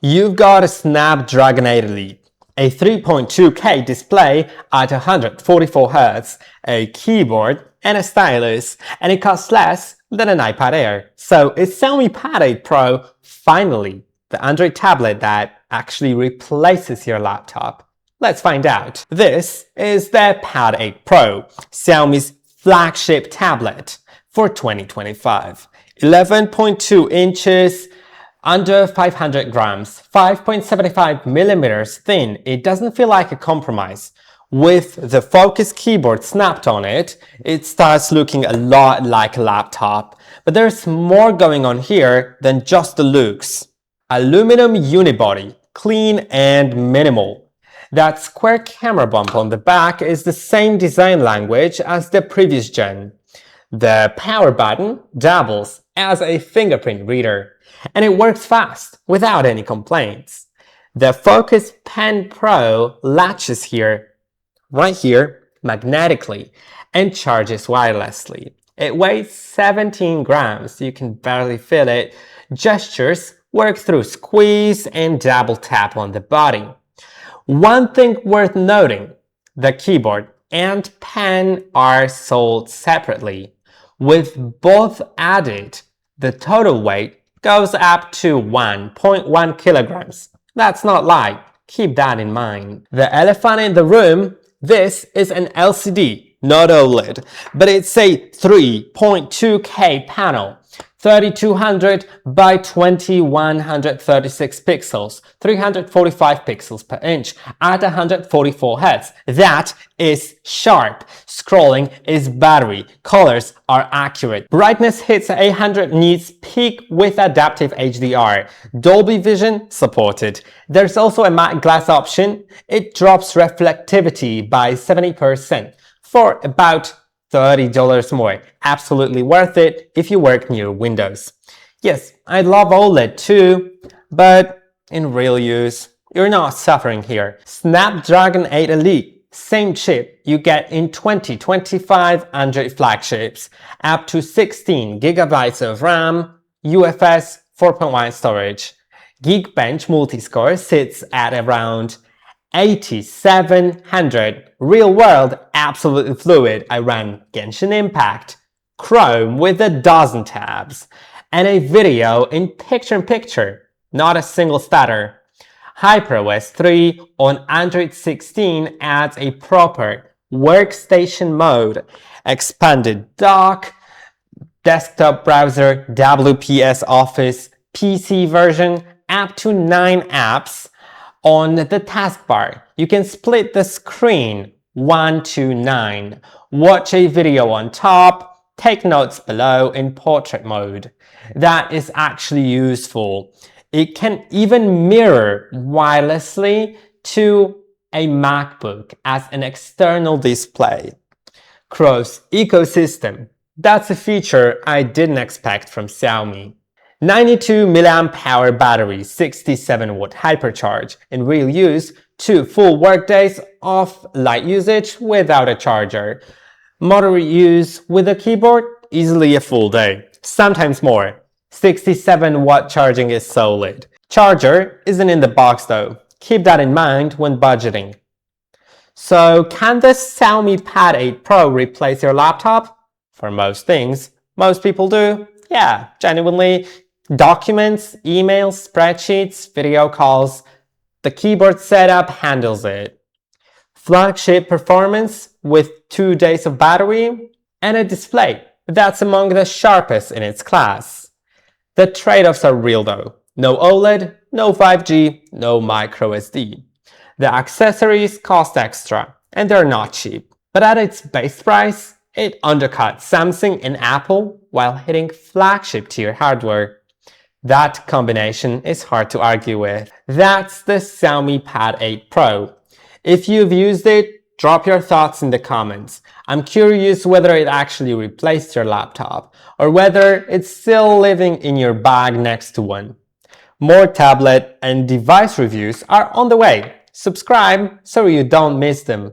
You've got a Snapdragon 8 Elite, a 3.2K display at 144Hz, a keyboard and a stylus, and it costs less than an iPad Air. So is Xiaomi Pad 8 Pro finally the Android tablet that actually replaces your laptop? Let's find out. This is the Pad 8 Pro, Xiaomi's flagship tablet for 2025. 11.2 inches, under 500 grams, 5.75 millimeters thin. It doesn't feel like a compromise. With the Focus keyboard snapped on it, it starts looking a lot like a laptop. But there's more going on here than just the looks. Aluminum unibody, clean and minimal. That square camera bump on the back is the same design language as the previous gen. The power button doubles as a fingerprint reader, and it works fast without any complaints. The Focus Pen Pro latches here, right here, magnetically and charges wirelessly. It weighs 17 grams, you can barely feel it. Gestures work through squeeze and double tap on the body. One thing worth noting, the keyboard and pen are sold separately. With both added, the total weight goes up to 1.1 kilograms. That's not light, keep that in mind. The elephant in the room, this is an LCD, not OLED, but it's a 3.2K panel. 3200 by 2136 pixels, 345 pixels per inch at 144 Hz. That is sharp. Scrolling is battery. Colors are accurate. Brightness hits 800 nits peak with adaptive HDR. Dolby Vision supported. There's also a matte glass option. It drops reflectivity by 70% for about $30 more. Absolutely worth it if you work near Windows. Yes, I love OLED too, but in real use, you're not suffering here. Snapdragon 8 Elite, same chip you get in 2025 Android flagships, up to 16 GB of RAM, UFS 4.1 storage. Geekbench multi-score sits at around 8700. Real world, absolutely fluid. I ran Genshin Impact, Chrome with a dozen tabs, and a video in picture-in-picture, not a single stutter. HyperOS 3 on Android 16 adds a proper workstation mode, expanded dock, desktop browser, WPS Office, PC version, up to 9 apps. On the taskbar, you can split the screen 1 to 9, watch a video on top, take notes below in portrait mode. That is actually useful. It can even mirror wirelessly to a MacBook as an external display. Cross ecosystem. That's a feature I didn't expect from Xiaomi. 92 mAh battery, 67 watt hypercharge. In real use, 2 full workdays of light usage without a charger. Moderate use with a keyboard, easily a full day, sometimes more. 67 watt charging is solid. Charger isn't in the box though. Keep that in mind when budgeting. So can the Xiaomi Pad 8 Pro replace your laptop? For most things, most people do. Yeah, genuinely. Documents, emails, spreadsheets, video calls, the keyboard setup handles it. Flagship performance with 2 days of battery and a display that's among the sharpest in its class. The trade-offs are real though. No OLED, no 5G, no microSD. The accessories cost extra and they're not cheap. But at its base price, it undercuts Samsung and Apple while hitting flagship tier hardware. That combination is hard to argue with. That's the Xiaomi Pad 8 Pro. If you've used it, drop your thoughts in the comments. I'm curious whether it actually replaced your laptop or whether it's still living in your bag next to one. More tablet and device reviews are on the way. Subscribe so you don't miss them.